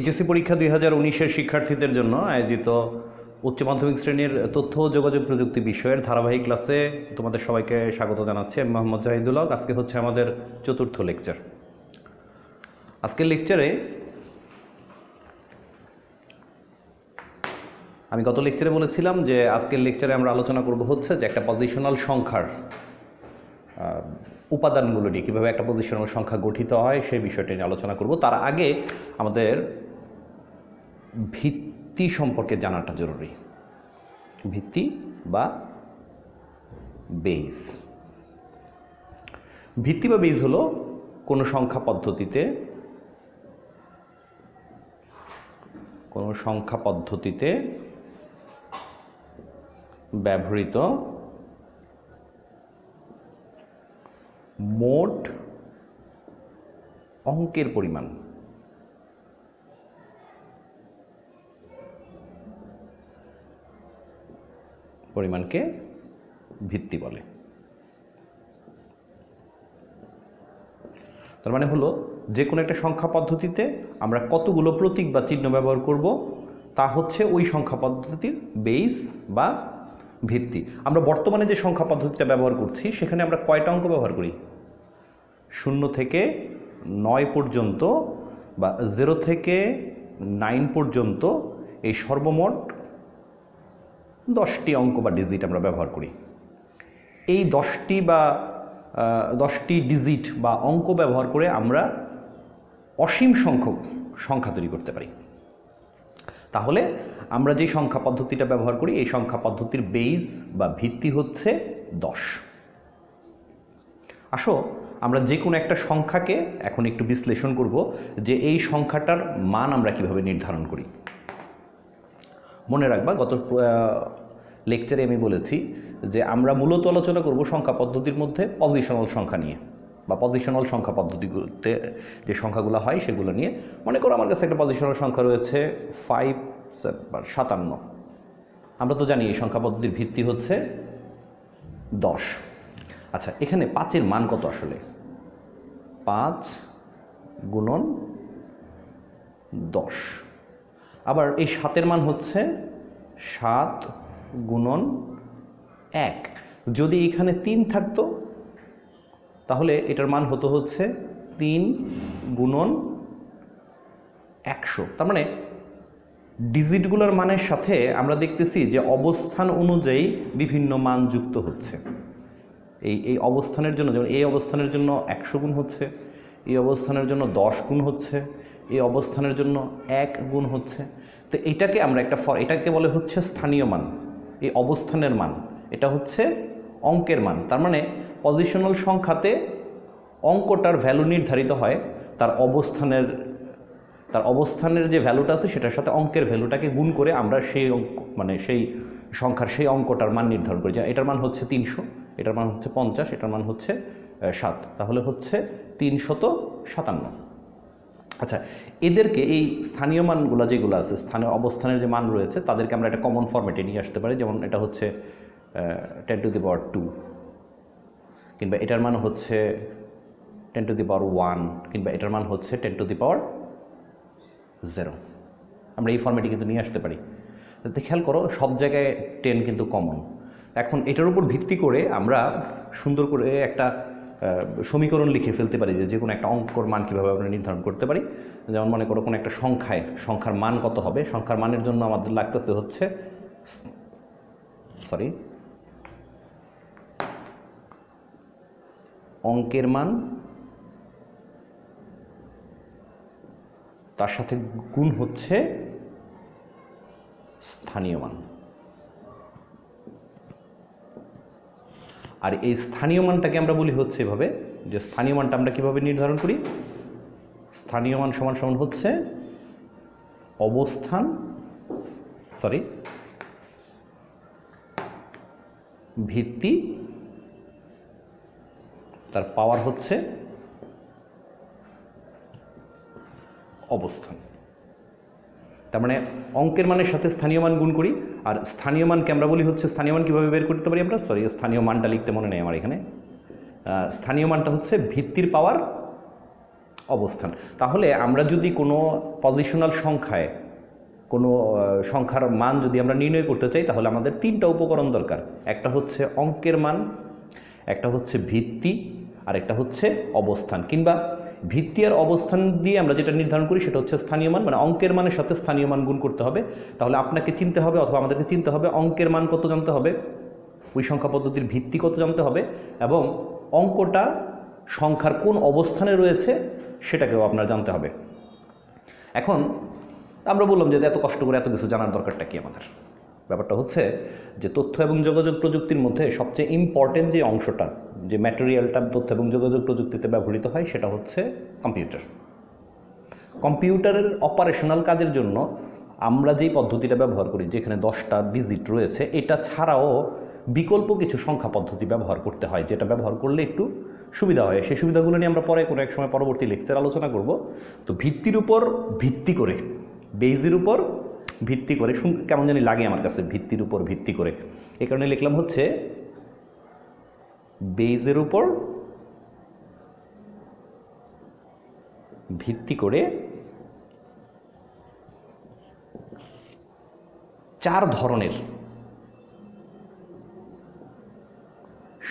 HSC পরীক্ষা 2019-এর শিক্ষার্থীদের জন্য আয়োজিত উচ্চ মাধ্যমিক শ্রেণীর তথ্য ও যোগাযোগ প্রযুক্তি বিষয়ের ধারাবাহিক ক্লাসে তোমাদের সবাইকে স্বাগত জানাচ্ছি। আমি মোহাম্মদ জাহিদুল হক। আজকে হচ্ছে আমাদের চতুর্থ লেকচার। আজকের লেকচারে আমি গত লেকচারে বলেছিলাম যে আজকের লেকচারে আমরা আলোচনা করব হচ্ছে যে একটা পজিশনাল সংখ্যার উপাদানগুলো নিয়ে, কীভাবে একটা পজিশনাল সংখ্যা গঠিত হয় সেই বিষয়টি নিয়ে আলোচনা করব। তার আগে আমাদের ভিত্তি সম্পর্কে জানাটা জরুরি। ভিত্তি বা বেস। ভিত্তি বা বেস হলো কোনো সংখ্যা পদ্ধতিতে ব্যবহৃত মোট অঙ্কের পরিমাণকে ভিত্তি বলে। তার মানে হলো যে কোনো একটা সংখ্যা পদ্ধতিতে আমরা কতগুলো প্রতীক বা চিহ্ন ব্যবহার করব তা হচ্ছে ওই সংখ্যা পদ্ধতির বেস বা ভিত্তি। আমরা বর্তমানে যে সংখ্যা পদ্ধতিটা ব্যবহার করছি সেখানে আমরা কয়টা অঙ্ক ব্যবহার করি? 0 থেকে 9 পর্যন্ত বা 0 থেকে 9 পর্যন্ত এই সর্বমোট 10টি অঙ্ক বা ডিজিট আমরা ব্যবহার করি। এই 10টি ডিজিট বা অঙ্ক ব্যবহার করে আমরা অসীম সংখ্যক সংখ্যা তৈরি করতে পারি। তাহলে আমরা যে সংখ্যা পদ্ধতিটা ব্যবহার করি এই সংখ্যা পদ্ধতির বেস বা ভিত্তি হচ্ছে 10। আসো আমরা যে কোনো একটা সংখ্যাকে এখন একটু বিশ্লেষণ করব যে এই সংখ্যাটার মান আমরা কিভাবে নির্ধারণ করি। মনে রাখবা গত লেকচারে আমি বলেছি যে আমরা মূলত আলোচনা করব সংখ্যা পদ্ধতির মধ্যে পজিশনাল সংখ্যা নিয়ে, বা পজিশনাল সংখ্যা পদ্ধতিতে যে সংখ্যাগুলো হয় সেগুলো নিয়ে। মনে করো আমার কাছে একটা পজিশনাল সংখ্যা রয়েছে 57। আমরা তো জানি এই সংখ্যা পদ্ধতির ভিত্তি হচ্ছে 10। আচ্ছা, এখানে 5-এর মান কত আসলে? 5 গুণন 10। আবার এই 7-এর মান হচ্ছে 7 গুণন 1। যদি এখানে 3 থাকতো তাহলে এটার মান হতো হচ্ছে 3 গুণন 100। তার মানে ডিজিটগুলোর মানের সাথে আমরা দেখতেছি যে অবস্থান অনুযায়ী বিভিন্ন মান যুক্ত হচ্ছে। এই অবস্থানের জন্য, যেমন এই অবস্থানের জন্য 100 গুণ হচ্ছে, এই অবস্থানের জন্য 10 গুণ হচ্ছে, এই অবস্থানের জন্য 1 গুণ হচ্ছে। তো এটাকে আমরা এটাকে বলে হচ্ছে স্থানীয় মান। এই অবস্থানের মান এটা হচ্ছে অঙ্কের মান। তার মানে পজিশনাল সংখ্যাতে অঙ্কটার ভ্যালু নির্ধারিত হয় তার অবস্থানের যে ভ্যালুটা আছে সেটার সাথে অঙ্কের ভ্যালুটাকে গুণ করে আমরা সেই অঙ্ক সেই সংখ্যার সেই অঙ্কটার মান নির্ধারণ করি। যে এটার মান হচ্ছে 300, এটার মান হচ্ছে 50, এটার মান হচ্ছে 7, তাহলে হচ্ছে 357। আচ্ছা, এদেরকে এই স্থানীয় মানগুলো যেগুলো আছে, স্থানীয় অবস্থানের যে মান রয়েছে তাদেরকে আমরা একটা কমন ফরম্যাটে নিয়ে আসতে পারি। যেমন এটা হচ্ছে 10⁻², কিংবা এটার মান হচ্ছে 10⁻1, কিংবা এটার মান হচ্ছে 10⁻0। আমরা এই ফরম্যাটে কিন্তু নিয়ে আসতে পারি। তাতে খেয়াল করো সব জায়গায় 10 কিন্তু কমন। এখন এটার উপর ভিত্তি করে আমরা সুন্দর করে একটা সমীকরণ লিখে ফেলতে পারি যে কোনো একটা অঙ্কর মান কীভাবে আমরা নির্ধারণ করতে পারি। যেমন মনে করো কোনো একটা সংখ্যার মান কত হবে, সংখ্যার মানের জন্য আমাদের লাগতেছে হচ্ছে অঙ্কের মান তার সাথে গুণ হচ্ছে স্থানীয় মান। আর এই স্থানীয় মানটাকে আমরা বলি হচ্ছে এভাবে, যে স্থানীয় মানটা আমরা কিভাবে নির্ধারণ করি? স্থানীয় মান সমান সমান হচ্ছে ভিত্তি, তার পাওয়ার হচ্ছে অবস্থান। তার মানে অঙ্কের মানের সাথে স্থানীয় মান গুণ করি, আর স্থানীয় মানকে আমরা বলি হচ্ছে, স্থানীয় মান কীভাবে বের করতে পারি আমরা? স্থানীয় মানটা লিখতে মনে নেই আমার এখানে। স্থানীয় মানটা হচ্ছে ভিত্তির পাওয়ার অবস্থান। তাহলে আমরা যদি কোনো পজিশনাল সংখ্যায় কোনো সংখ্যার মান যদি আমরা নির্ণয় করতে চাই, তাহলে আমাদের তিনটা উপকরণ দরকার। একটা হচ্ছে অঙ্কের মান, একটা হচ্ছে ভিত্তি, আর একটা হচ্ছে অবস্থান। কিংবা ভিত্তি আর অবস্থান দিয়ে আমরা যেটা নির্ধারণ করি সেটা হচ্ছে স্থানীয় মান, মানে অঙ্কের মানের সাথে স্থানীয় মান গুণ করতে হবে। তাহলে আপনাকে চিনতে হবে অথবা আমাদেরকে চিনতে হবে অঙ্কের মান কত জানতে হবে, ওই সংখ্যা পদ্ধতির ভিত্তি কত জানতে হবে, এবং অঙ্কটা সংখ্যার কোন অবস্থানে রয়েছে সেটাকেও আপনার জানতে হবে। এখন আমরা বললাম যে এত কষ্ট করে এত কিছু জানার দরকারটা কি আমাদের। ব্যাপারটা হচ্ছে যে তথ্য এবং যোগাযোগ প্রযুক্তির মধ্যে সবচেয়ে ইম্পর্টেন্ট যে অংশটা, যে ম্যাটেরিয়ালটা তথ্য এবং যোগাযোগ প্রযুক্তিতে ব্যবহৃত হয় সেটা হচ্ছে কম্পিউটার। কম্পিউটারের অপারেশনাল কাজের জন্য আমরা যেই পদ্ধতিটা ব্যবহার করি, যেখানে 10টা ডিজিট রয়েছে, এটা ছাড়াও বিকল্প কিছু সংখ্যা পদ্ধতি ব্যবহার করতে হয়, যেটা ব্যবহার করলে একটু সুবিধা হয়। সেই সুবিধাগুলো নিয়ে আমরা পরে কোনো এক সময় পরবর্তী লেকচার আলোচনা করব। তো ভিত্তির উপর ভিত্তি করে, বেইজের উপর ভিত্তি করে, কেমন জানি লাগে আমার কাছে ভিত্তির উপর ভিত্তি করে, এই কারণে লিখলাম হচ্ছে বেইজের উপর ভিত্তি করে 4 ধরনের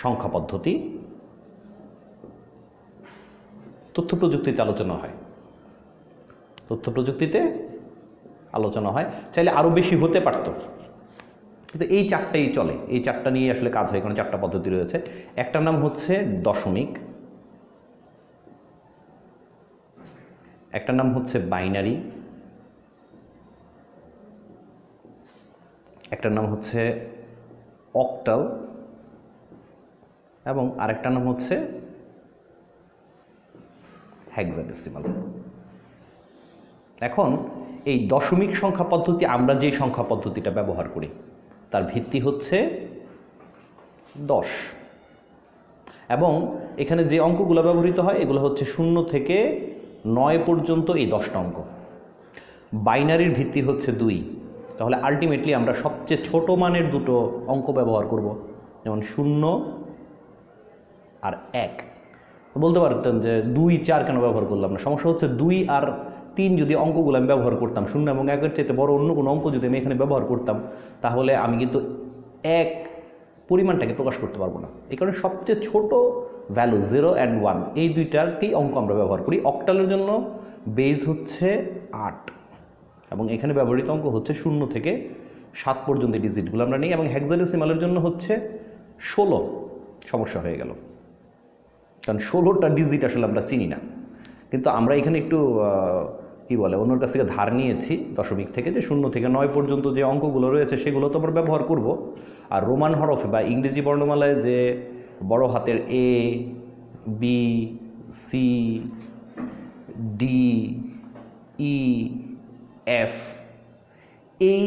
সংখ্যা পদ্ধতি তথ্য প্রযুক্তিতে আলোচনা হয়। তথ্য প্রযুক্তিতে আলোচনা হয়, চাইলে আরও বেশি হতে পারত, কিন্তু এই 4টাই চলে। এই 4টা নিয়ে আসলে কাজ হয়, কারণ 4টা পদ্ধতি রয়েছে। একটার নাম হচ্ছে দশমিক, একটার নাম হচ্ছে বাইনারি, একটার নাম হচ্ছে অক্টাল, এবং আরেকটার নাম হচ্ছে হেক্সাডেসিমাল। এখন এই দশমিক সংখ্যা পদ্ধতি, আমরা যে সংখ্যা পদ্ধতিটা ব্যবহার করি তার ভিত্তি হচ্ছে 10, এবং এখানে যে অঙ্কগুলো ব্যবহৃত হয় এগুলো হচ্ছে 0 থেকে 9 পর্যন্ত এই 10টা অঙ্ক। বাইনারির ভিত্তি হচ্ছে 2, তাহলে আলটিমেটলি আমরা সবচেয়ে ছোট মানের দুটো অঙ্ক ব্যবহার করব, যেমন 0 আর 1। বলতে পারতেন যে 2, 4 কেন ব্যবহার করলাম না। সমস্যা হচ্ছে 2 আর 3 যদি অঙ্কগুলো আমি ব্যবহার করতাম, 0 এবং 1-এর চাইতে বড় অন্য কোনো অঙ্ক যদি আমি এখানে ব্যবহার করতাম, তাহলে আমি কিন্তু 1 পরিমাণটাকে প্রকাশ করতে পারবো না। এই কারণে সবচেয়ে ছোট ভ্যালু 0 and 1 এই দুইটাকেই অঙ্ক আমরা ব্যবহার করি। অক্টালের জন্য বেজ হচ্ছে 8, এবং এখানে ব্যবহৃত অঙ্ক হচ্ছে 0 থেকে 7 পর্যন্ত ডিজিটগুলো আমরা নিই, এবং হেক্সাডেসিমালের জন্য হচ্ছে 16। সমস্যা হয়ে গেল, কারণ 16টা ডিজিট আসলে আমরা চিনি না, কিন্তু আমরা এখানে একটু কি বলে অন্যর কাছ থেকে ধার নিয়েছি দশমিক থেকে, যে 0 থেকে 9 পর্যন্ত যে অঙ্কগুলো রয়েছে সেগুলো তো আমরা ব্যবহার করব। আর রোমান হরফে বা ইংরেজি বর্ণমালায় যে বড় হাতের A, B, C, D, E, F, এই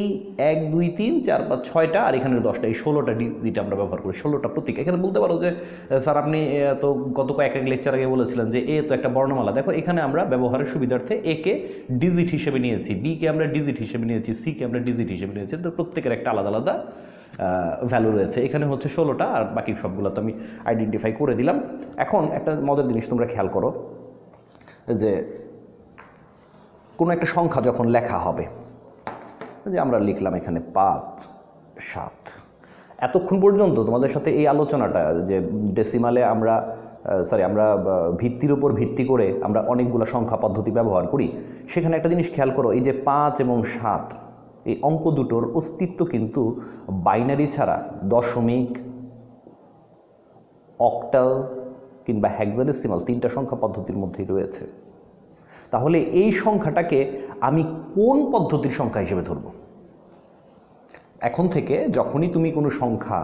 1, 2, 3, 4, 5, 6টা আর এখানে 10টা, এই 16টা ডিজিট আমরা ব্যবহার করি। 16টা প্রতীক। এখানে বলতে পারো যে স্যার আপনি তো গত কয়েক লেকচার আগে বলেছিলেন যে এ তো একটা বর্ণমালা। দেখো এখানে আমরা ব্যবহারের সুবিধার্থে এ কে ডিজিট হিসেবে নিয়েছি, বি কে আমরা ডিজিট হিসেবে নিয়েছি, সি কে আমরা ডিজিট হিসেবে নিয়েছি। তো প্রত্যেকের একটা আলাদা আলাদা ভ্যালু রয়েছে। এখানে হচ্ছে 16টা, আর বাকি সবগুলো তো আমি আইডেন্টিফাই করে দিলাম। এখন একটা মজার জিনিস তোমরা খেয়াল করো, যে কোনো একটা সংখ্যা যখন লেখা হবে, যে আমরা লিখলাম এখানে 5, 7, এতক্ষণ পর্যন্ত তোমাদের সাথে এই আলোচনাটা যে ডেসিমালে আমরা ভিত্তির উপর ভিত্তি করে আমরা অনেকগুলো সংখ্যা পদ্ধতি ব্যবহার করি, সেখানে একটা জিনিস খেয়াল করো, এই যে 5 এবং 7 এই অঙ্ক দুটোর অস্তিত্ব কিন্তু বাইনারি ছাড়া দশমিক, অক্টাল কিংবা হেক্সাডেসিমাল 3টা সংখ্যা পদ্ধতির মধ্যেই রয়েছে। তাহলে এই সংখ্যাটাকে আমি কোন পদ্ধতির সংখ্যা হিসেবে ধরব? এখন থেকে যখনই তুমি কোনো সংখ্যা,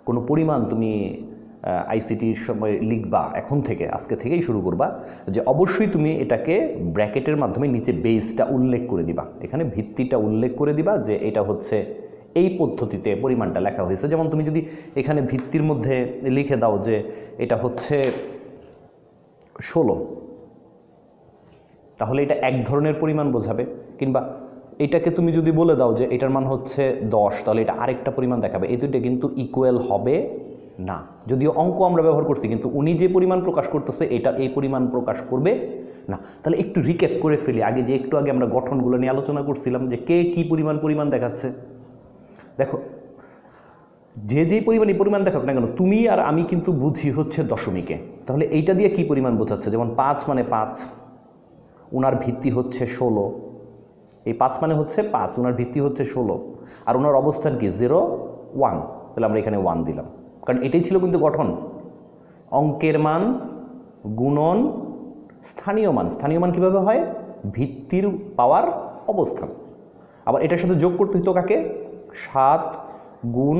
কোনো পরিমাণ তুমি আইসিটির সময় লিখবা, এখন থেকে আজকে থেকেই শুরু করবা যে অবশ্যই তুমি এটাকে ব্র্যাকেটের মাধ্যমে নিচে বেসটা উল্লেখ করে দিবা, এখানে ভিত্তিটা উল্লেখ করে দিবা যে এটা হচ্ছে এই পদ্ধতিতে পরিমাণটা লেখা হয়েছে। যেমন তুমি যদি এখানে ভিত্তির মধ্যে লিখে দাও যে এটা হচ্ছে 16, তাহলে এটা এক ধরনের পরিমাণ বোঝাবে। কিংবা এটাকে তুমি যদি বলে দাও যে এটার মান হচ্ছে 10, তাহলে এটা আরেকটা পরিমাণ দেখাবে। এই দুটো কিন্তু ইকুয়াল হবে না, যদিও অঙ্ক আমরা ব্যবহার করছি, কিন্তু উনি যে পরিমাণ প্রকাশ করতেছে এটা এই পরিমাণ প্রকাশ করবে না। তাহলে একটু রিক্যাপ করে ফেলি, একটু আগে আমরা গঠনগুলো নিয়ে আলোচনা করছিলাম যে কে কী পরিমাণ দেখাচ্ছে। দেখো, যে পরিমাণ দেখাক না কেন, তুমি আর আমি কিন্তু বুঝি হচ্ছে দশমিকে। তাহলে এইটা দিয়ে কি পরিমাণ বোঝাচ্ছে? যেমন 5 মানে 5, ওনার ভিত্তি হচ্ছে 16। এই 5 মানে হচ্ছে 5, ওনার ভিত্তি হচ্ছে 16, আর ওনার অবস্থান কি 0 1। তাহলে আমরা এখানে 1 দিলাম, কারণ এটাই ছিল কিন্তু গঠন। অঙ্কের মান গুণন স্থানীয় মান। স্থানীয় মান কীভাবে হয়? ভিত্তির পাওয়ার অবস্থান। আবার এটার সাথে যোগ করতে হতো কাকে? 7 গুণ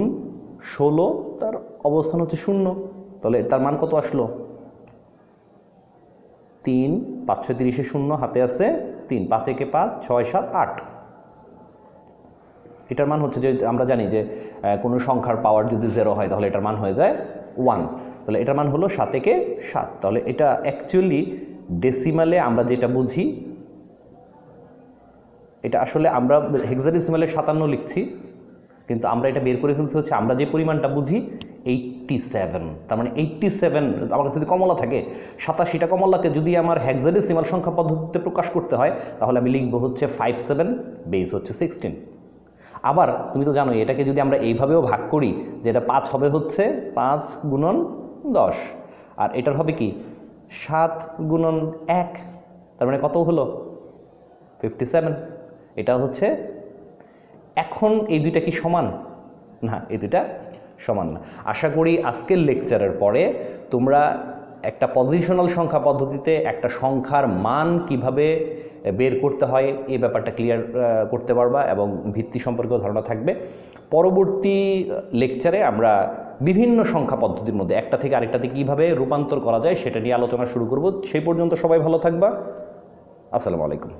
16, তার অবস্থান হচ্ছে 0। তাহলে তার মান কত আসলো? 3, 5 6 30 0, হাতে আছে 3, 5 একে 5, 6 7 8। এটার মান হচ্ছে, যে আমরা জানি যে কোনো সংখ্যার পাওয়ার যদি 0 হয় তাহলে এটার মান হয়ে যায় 1। তাহলে এটার মান হলো 7 একে 7। তাহলে এটা অ্যাকচুয়ালি ডেসিমালে আমরা যেটা বুঝি, এটা আসলে আমরা হেক্সাডেসিমালে 57 লিখছি, কিন্তু আমরা এটা বের করে ফেলছি হচ্ছে আমরা যে পরিমাণটা বুঝি 87। তার মানে 87, আমার কাছে যদি কমলা থাকে 87টা কমলাকে যদি আমার হেক্সাডেসিমাল সংখ্যা পদ্ধতিতে প্রকাশ করতে হয়, তাহলে আমি লিখবো হচ্ছে 57, বেস হচ্ছে 16। আবার তুমি তো জানোই, এটাকে যদি আমরা এইভাবেও ভাগ করি, যে এটা 5 হবে হচ্ছে 5 গুণন 10, আর এটার হবে কি 7 গুণন 1, তার মানে কত হলো? 57। এটা হচ্ছে, এখন এই দুইটা কি সমান? না, এই দুইটা সমান না। আশা করি আজকের লেকচারের পরে তোমরা একটা পজিশনাল সংখ্যা পদ্ধতিতে একটা সংখ্যার মান কিভাবে বের করতে হয় এই ব্যাপারটা ক্লিয়ার করতে পারবা, এবং ভিত্তি সম্পর্কেও ধারণা থাকবে। পরবর্তী লেকচারে আমরা বিভিন্ন সংখ্যা পদ্ধতির মধ্যে একটা থেকে আরেকটাতে কীভাবে রূপান্তর করা যায় সেটা নিয়ে আলোচনা শুরু করব। সেই পর্যন্ত সবাই ভালো থাকবা। আসসালামু আলাইকুম।